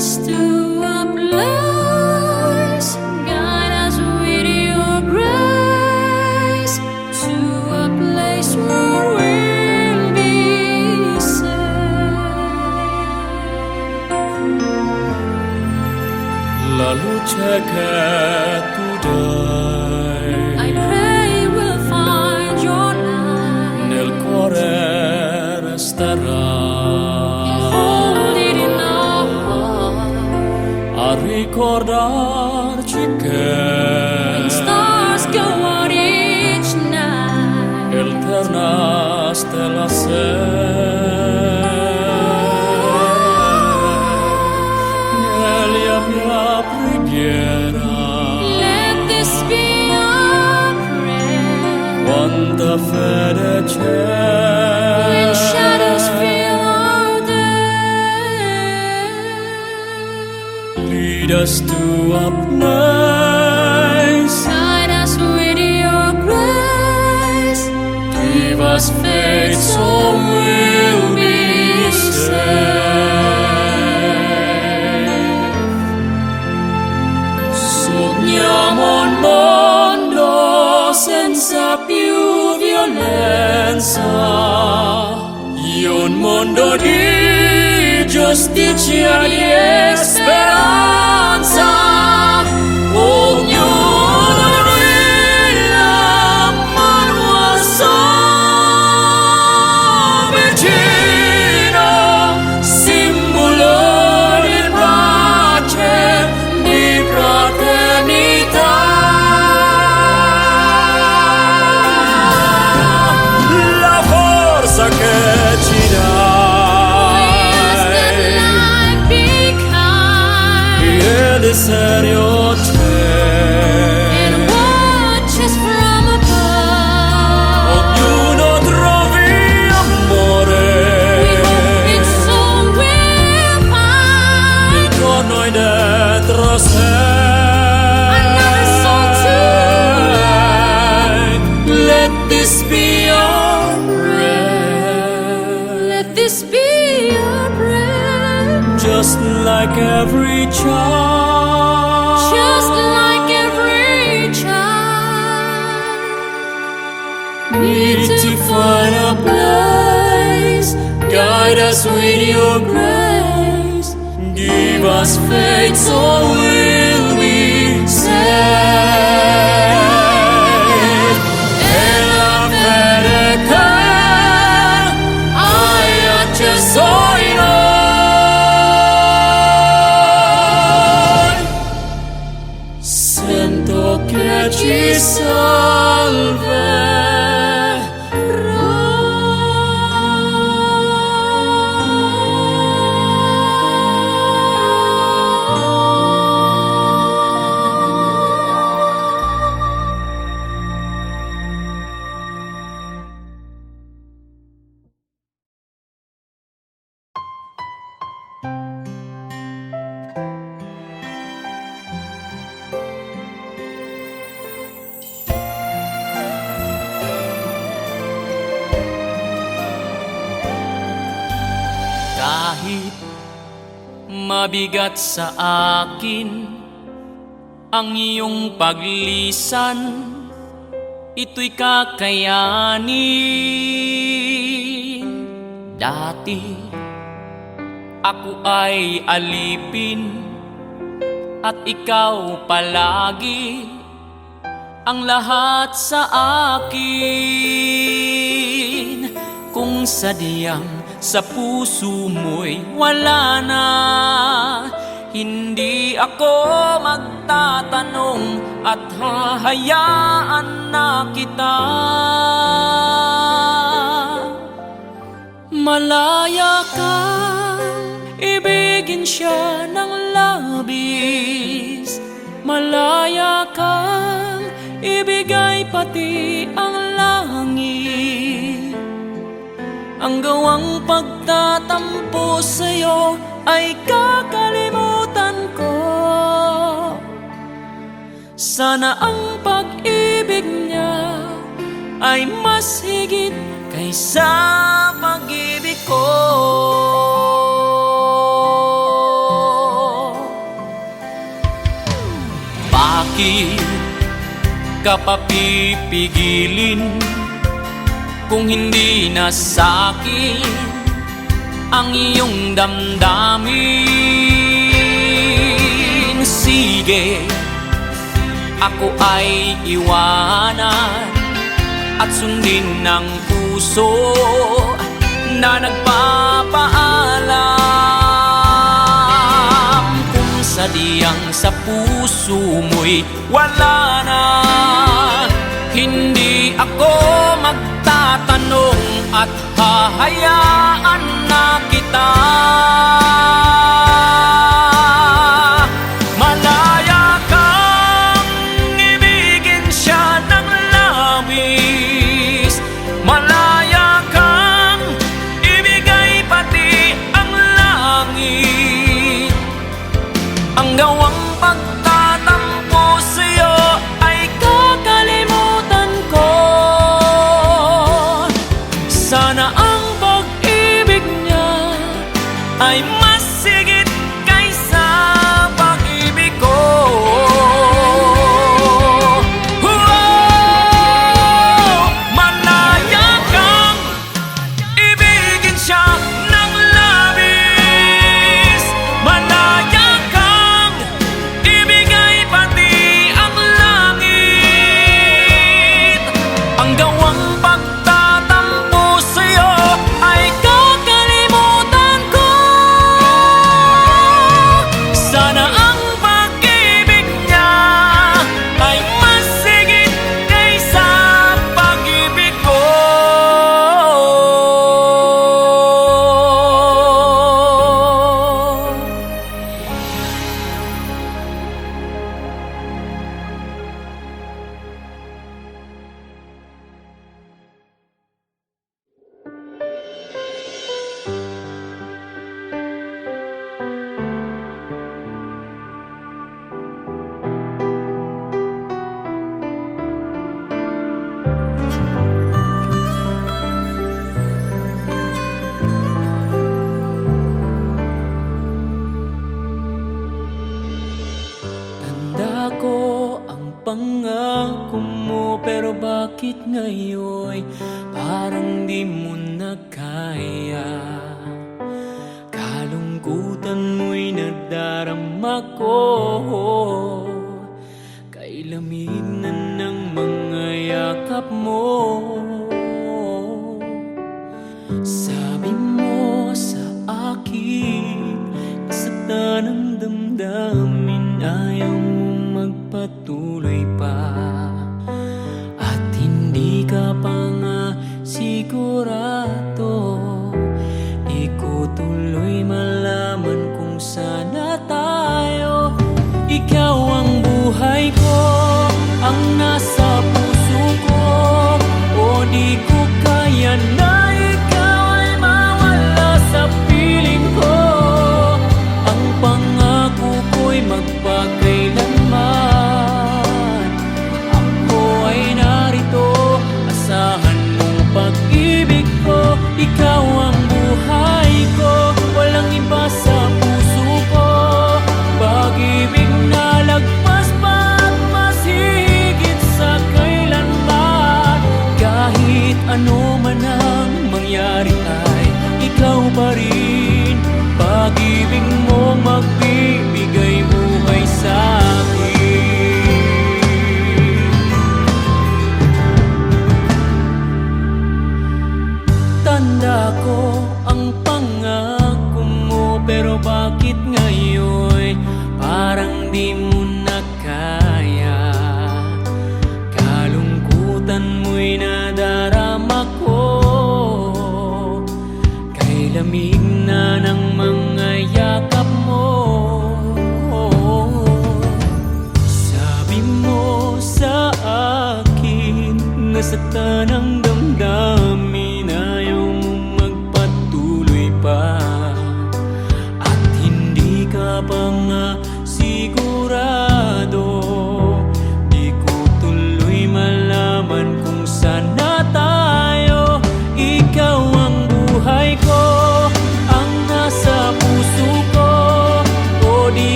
us to a place, guide us with your grace, to a place where we'll be safe. La luce che tu dai, I pray we'll find your light, nel cuore resterà, hold it in our heart, a ricordarci che stars go out each night. eterna stella sei. Nella mia preghiera, Let this be our prayer. quanta fede When c'è, shadows fill our day, lead us to a place, guide us with your grace, give us faith so we'll be safe. Sogniamo un mondo senza più violenza, un mondo di giustizia, di speranza. Ognuno brilla, mano al vicino, simbolo di pace, di fraternità. La forza che ci Yes, that dai, light be kind, il serio and watch us from above. ognuno trovi amore, We hope it's all we'll find. con noi dentro sé. Another soul to Let this be your prayer, let this be your prayer. just like every child, Just like every child, need to find a place, guide us with your grace, give us faith so we'll be safe. E la fede che hai acceso in noi, sento che ci kahit mabigat sa akin ang iyong paglisan, ito'y kakayanin. Dati ako ay alipin at ikaw palagi ang lahat sa akin. Kung sadyang sa puso mo'y wala na, hindi ako magtatanong at hahayaan na kita. Malaya kang ibigin siya ng labis, malaya kang ibigay pati ang langit. Ang gawang pagtatampo sa'yo ay kakalimutan ko. Sana ang pag-ibig niya ay mas higit kaysa pag-ibig ko. ka papipigilin kung hindi na sa'kin ang iyong damdamin. Sige, ako ay iwanan at sundin ng puso na nagpapaalam. Kung sadyang sa puso mo'y wala na, hindi ako magtatanong at hahayaan na kita. Malaya kang ibigin siya ng labis, malaya kang ibigay pati ang langit. Ang gawang pagtatampo sa'yo ay kakalimutan ko. Sana ang pag-ibig niya ay mas sigit kaysa pag-ibig ko. Malaya kang ibigin siya ng labis, malaya kang ibigay pati ang langit. Ang gawang pagtatampo sa'yo ay kakalimutan ko. Sana ang pag-ibig niya ay mas sigit kaysa pag-ibig ko. Tanda ko ang pangako mo, pero bakit ngayon parang di mo na kaya? Kalungkutan mo'y nadarama ko, kay lamig na ng mga yakap mo. Sabi mo sa akin, nasaktan ang damdamin, ayaw mo magpatuloy pa, at hindi ka pa nga sigurado. Di ko tuloy malaman kung sana tayo. Ikaw ang buhay ko, ang nasa puso ko, o di ko kaya na ikaw ay mawala sa piling ko. Ang pangako ko'y magpakailanman, ako ay narito, asahan mong pag-ibig ko. Ikaw ang buhay ko, walang iba sa puso ko. Pag-ibig na lagpas pa at mas higit sa kailanman. Kahit ano man ang mangyari ay ikaw pa rin. Pag-ibig mo magbibigay buhay sa akin. Tanda ko ang pangako mo, pero bakit ngayon parang di mo na kaya? Kalungkutan mo'y nadarama ko, kay lamig na ng mga yakap mo. Sabi mo sa akin, nasaktan ang damdamin, ayaw mo magpatuloy pa, at hindi ka pa nga sigurado.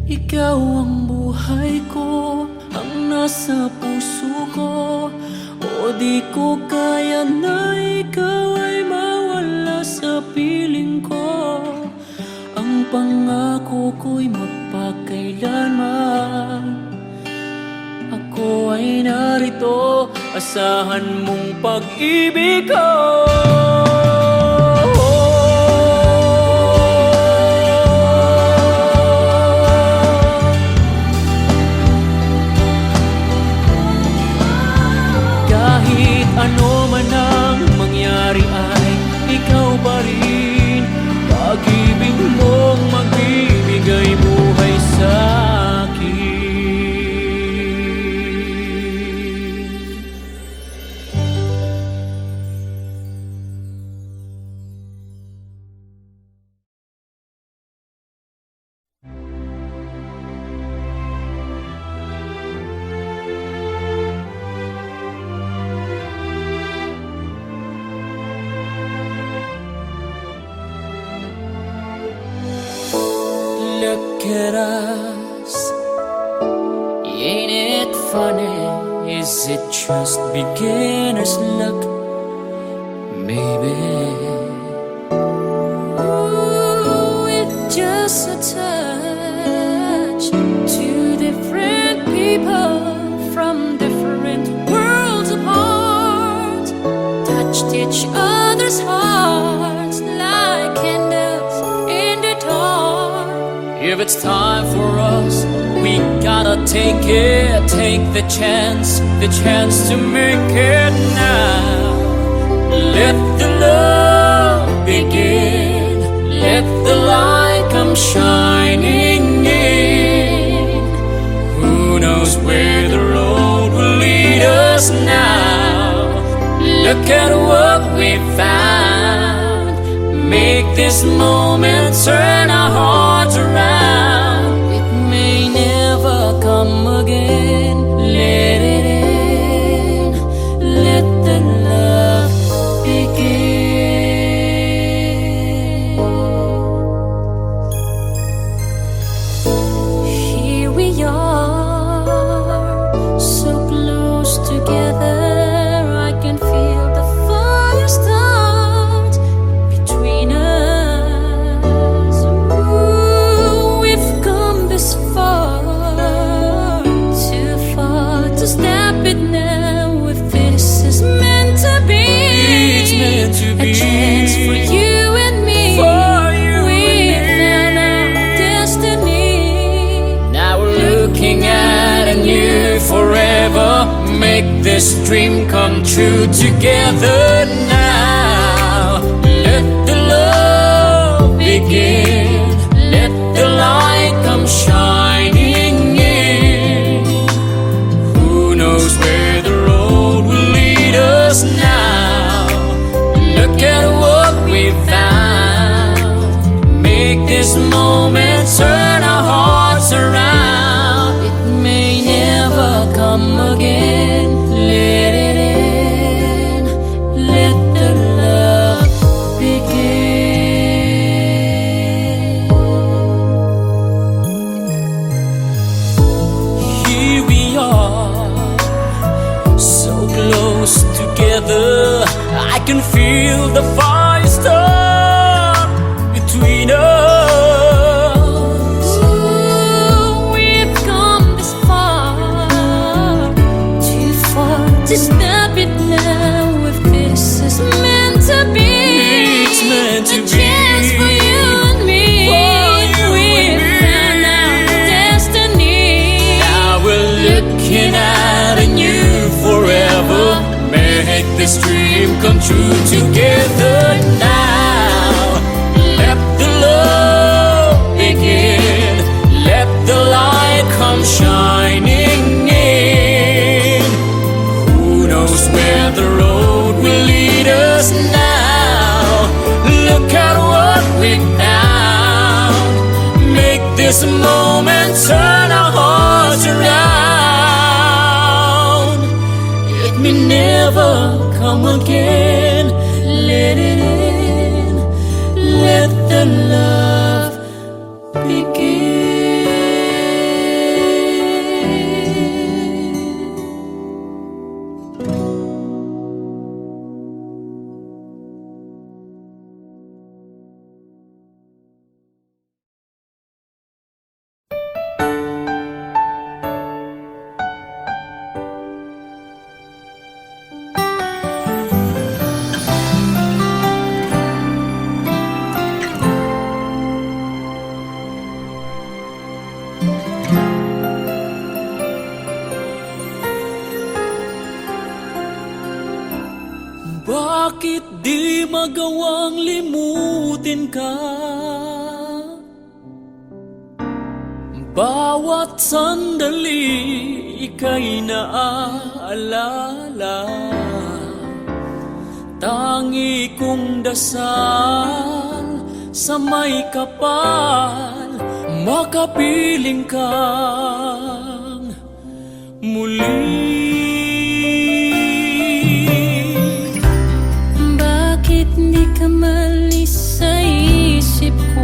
Ikaw ang buhay ko, ang nasa puso ko. O di ko kaya na ikaw ay mawala sa piling ko. Ang pangako ko'y magpakailanman. Ako ay narito, asahan mong pag-ibig ko. Kahit ano man ang mangyari ay ikaw pa rin. Pag-ibig mong magbibigay buhay sa akin. Look at us, ain't it funny? Is it just beginner's luck? Maybe. Ooh, it's just a touch. Two different people from different worlds apart touched each other's hearts like candles in the dark. If it's time for us, we gotta take it. Take the chance to make it now. Let the love begin. Let the light come shining in. Who knows where the road will lead us now? Look at what we found. Make this moment turn our hearts around. It may never come again. Let it in. Let the love begin. Here we are, so close together. I can feel the fire start between us. Ooh, we've come this far, too far to stop it now. If this is meant to be, It's meant to a be. chance for you and me. For you we and me. found our destiny. Now we're looking at a new forever. Make this dream come true together now. Let the love begin. Let the light come shining in. Who knows where the road will lead us now? Look at what we found. Make this moment turn our hearts around. It may never come again. Let it in. Let the love begin. Here we are, so close together. I can feel the fire start between us. Ooh, we've come this far, too far to stop it now. If this is meant to be, It's meant to a be. chance for you and me. For you We've and me. found our destiny. Now we're looking at a new forever. Make this dream come true together now. Let the love begin. Let the light come shining in. Who knows where the road will lead us now? Look at what we found. Make this moment turn our hearts around. It may never come again. Let it in. Let the love begin. Bakit di magawang limutin ka? Bawat sandali ika'y naaalala. Tangi kong dasal sa may kapal, makapiling kang muli. Bakit di ka malis sa isip ko?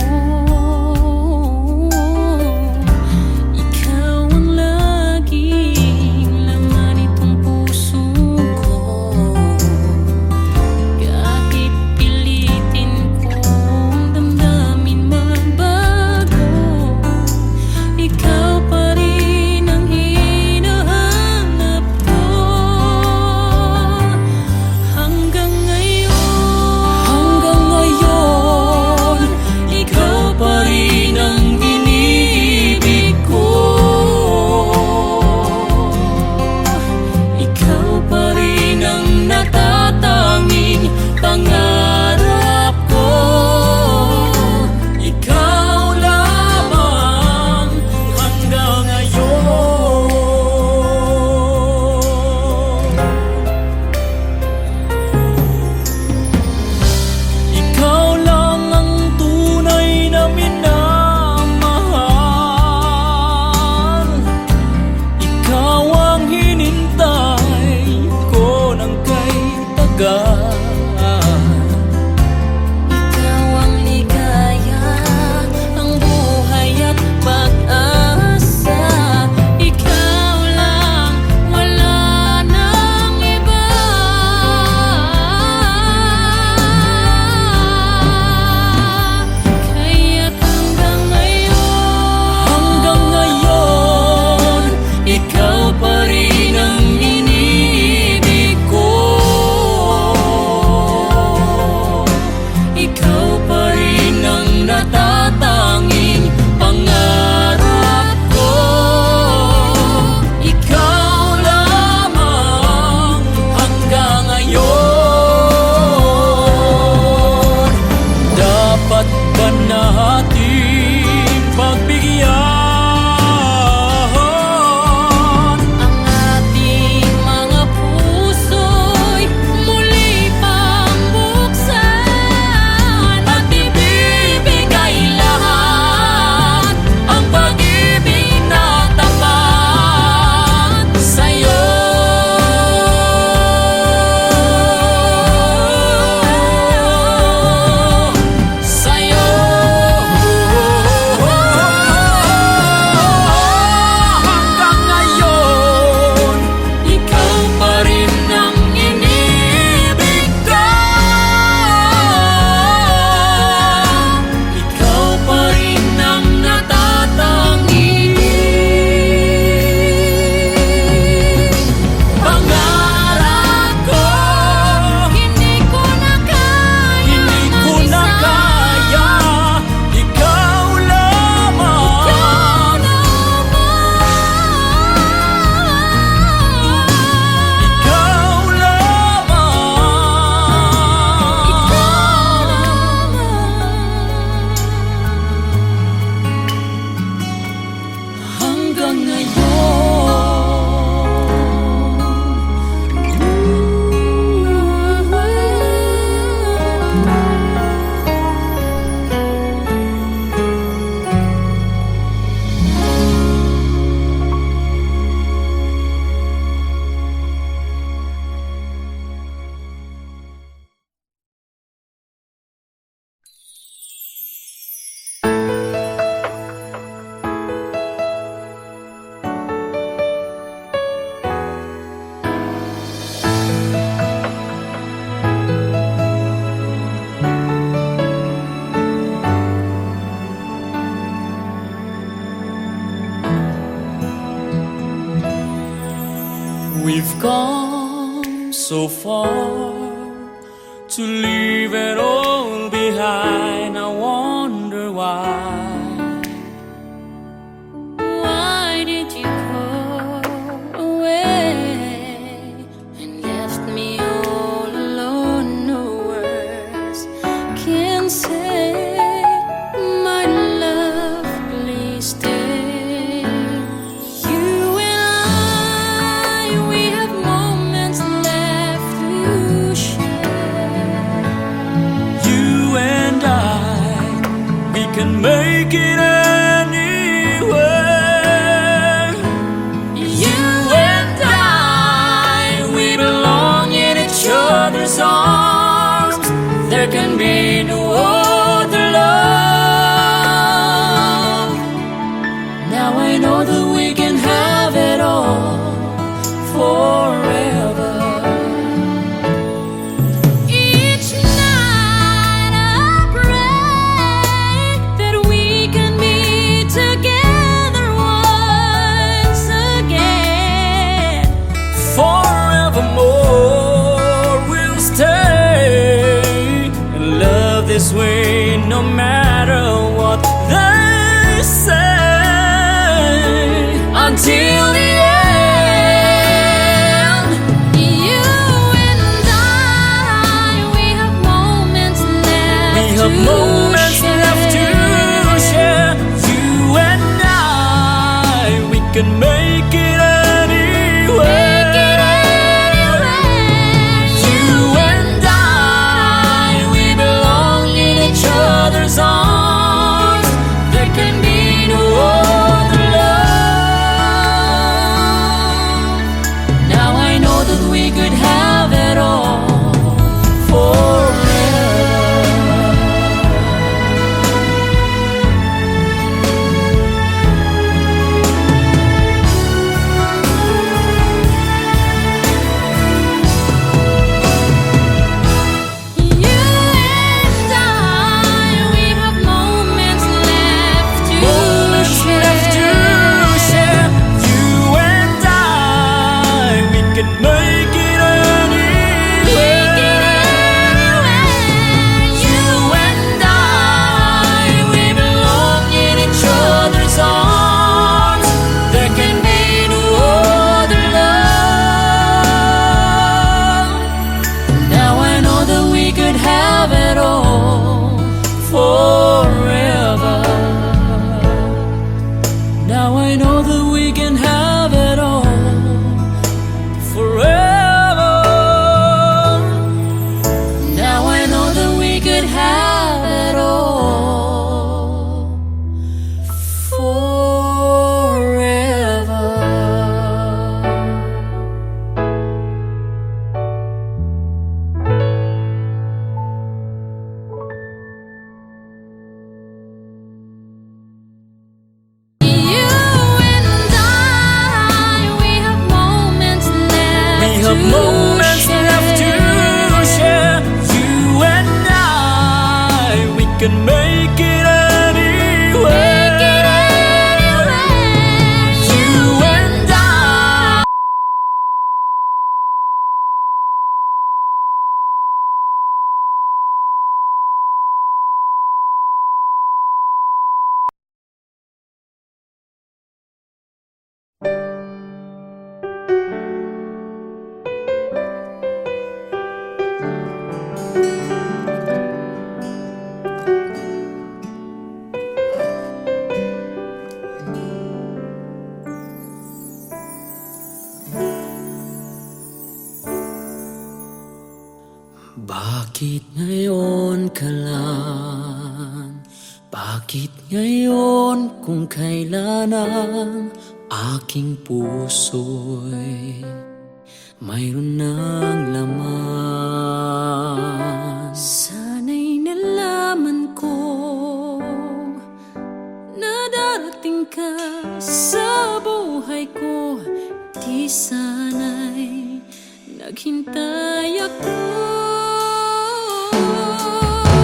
Ikaw ang laging laman itong puso ko. Kahit pilitin kong damdamin magbago, ikaw pa rin ang hinahanap ko. Hanggang ngayon, ikaw pa rin ang iniibig ko. Ikaw pa rin ang natatanging pangarap ko. Ikaw lamang hanggang ngayon. Ikaw lang ang tunay na minamahal. Ikaw ang hinintay ko ng kay tagal. Ikaw ang ligaya, ang buhay at pag-asa. Ikaw lang, wala nang iba. Kaya't hanggang ngayon, ikaw pa rin ang iniibig ko. Ikaw pa rin ang natatanging pangarap ko. Ikaw lamang hanggang ngayon. Dapat ba natin pagbigyan ang ating mga puso'y muli pang buksan at ibibigay lahat ang pag-ibig na tapat sa'yo? Sa'yo. Hanggang ngayon, ikaw pa rin ang iniibig ko. Ikaw pa rin ang natatanging pangarap ko. Hindi ko na kaya ikaw lamang. Ikaw lamang. Hanggang We've come so far to leave it all behind. I wonder why. Why did you go away and left me all alone? No. can be no other love. Now I know that we can have it all forever. Each night I pray that we can be together once again. Forevermore we'll stay and love this way, no matter what they say. Until the end, You and I, we have moments left we have moments left to share. You and I, we can make it anywhere. You and I, we belong in each other's arms. There can be no other love. Now I know that we could have it all forever. You and I, we have moments left to Moments left to share. You and I, we can make it anywhere. You and I, we belong in each other's arms. There can be no other love. Now I know that we could have it all forever. Now I know that we can have it all forever. Now I know that we could have it all forever. You and I, we have moments left We have moments left to share. You and I, we can make it anywhere. You and I. Bakit ngayon ka lang? Bakit ngayon kung kailan ang aking puso'y mayroon ng laman? Sana'y nalaman ko na darating ka sa buhay ko. Di sana'y naghintay ako.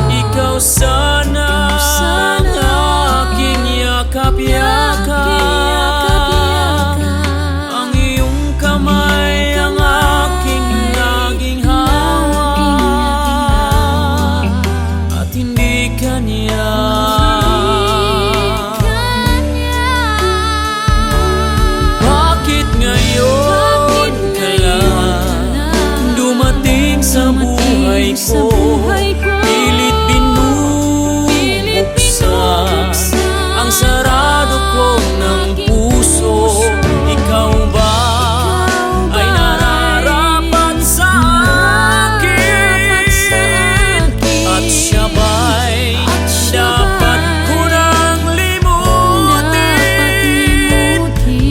Ikaw sana ang aking yakap-yakap. Ang iyong kamay ang aking naging hawak. At hindi kanya. Bakit ngayon ka lang dumating sa buhay ko? Pilit binubuksan ang sarado ko ng puso. Ikaw ba ay nararapat sa akin? At siya ba'y dapat ko nang limutin?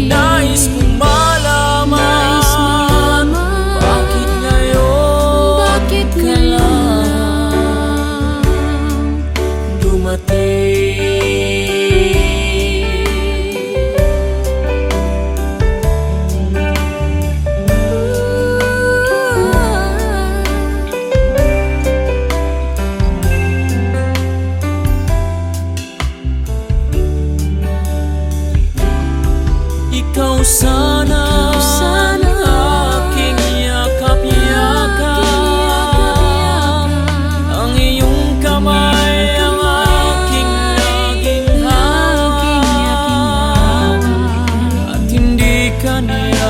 Nais kong malaman bakit ngayon ka lang Ikaw sana aking yakap-yakap, ang iyong kamay ang aking laging hawak, at hindi kanya.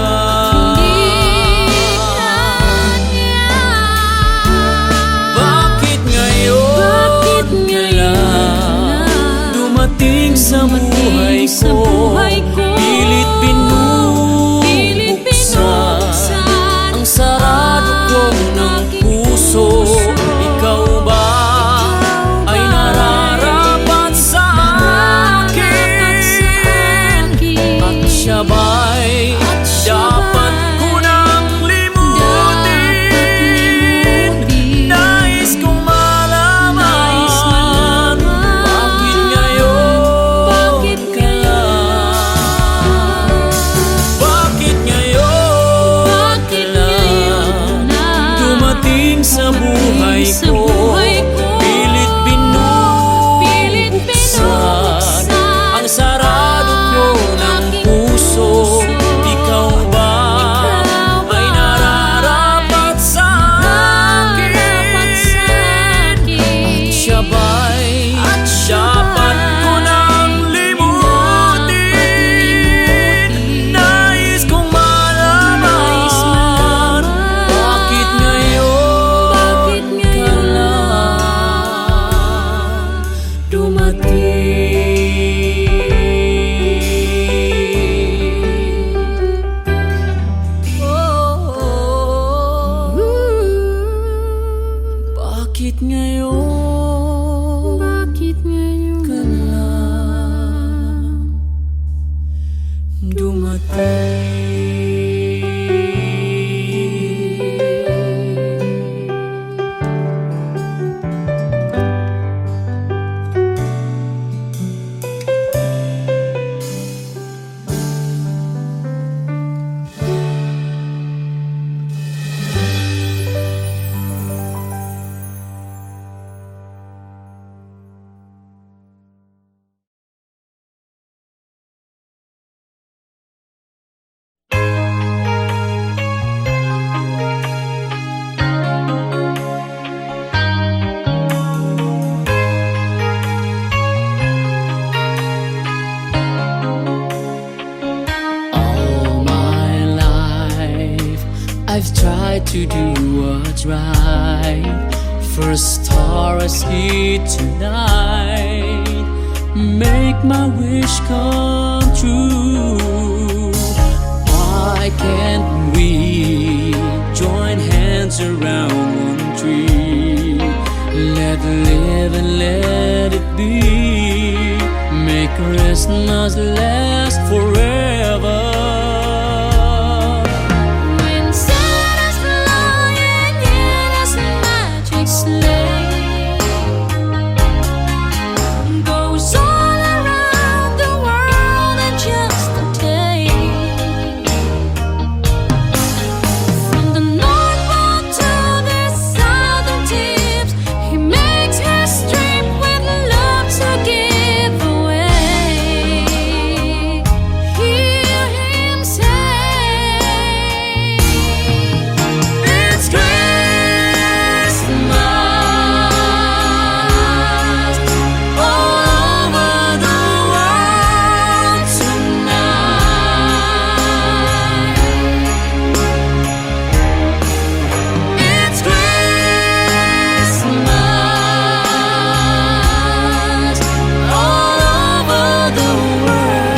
Bakit ngayon kailan dumating sa buhay ko, pilit binubuksan ang sarado kong ng puso. Ikaw ba ay nararapat sa akin, at siya ba'y dapat ko nang limutin? Nais kong malaman, bakit ngayon kailan? Bakit ngayon kailan dumating sa buhay ko, pilit binubuksan ang sarado ko ng puso. Ikaw ba ay nararapat sa akin, at siya ba'y dapat ko nang limutin? Nais kong malaman, bakit ngayon kailan dumating? Bakit ngayon kailan All my life I've tried to do what's right. First star I see tonight, make my wish come true. Why can't we join hands around one tree? Let live and let it be. Make Christmas last forever. When Santa's flying in his magic sleigh, goes all around the world in just a day. From the North Pole to the Southern Tips, he makes history with love to give away. Hear him say, it's Christmas all over the world tonight. It's Christmas all over the world.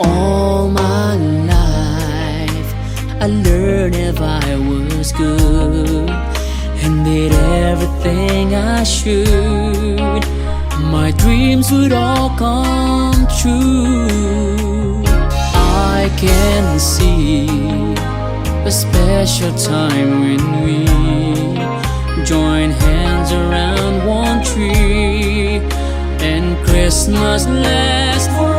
All my life I learned if I was good and did everything I should, my dreams would all come true. I can see a special time when we join hands around one tree and Christmas lasts forever.